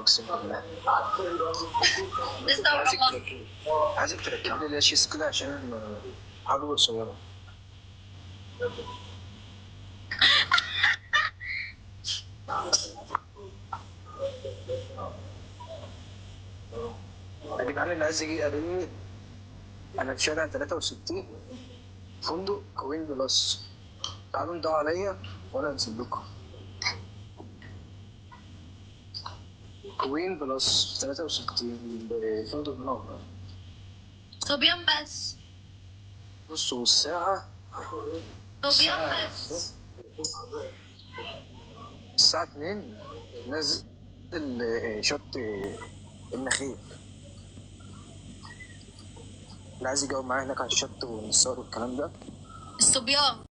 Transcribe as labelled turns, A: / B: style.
A: اقسم بالله.
B: لسه
A: عايزك تركب لي الاشيس كده عشان عضله صغيره. اجيب عامل اللي عايز يجي يقابلني. انا في شارع 63 فندق كوين بلس. تعالوا ندعوا عليا وانا انزل لكم. كوين بلس 63 فندق النهر.
B: صبيان بس.
A: بصوا الساعة
B: صبيان بس.
A: الساعة 2 نازل شط النخيل. اللي عايز يجاوب معايا هناك على الشط والنصار والكلام ده.
B: الصبيان.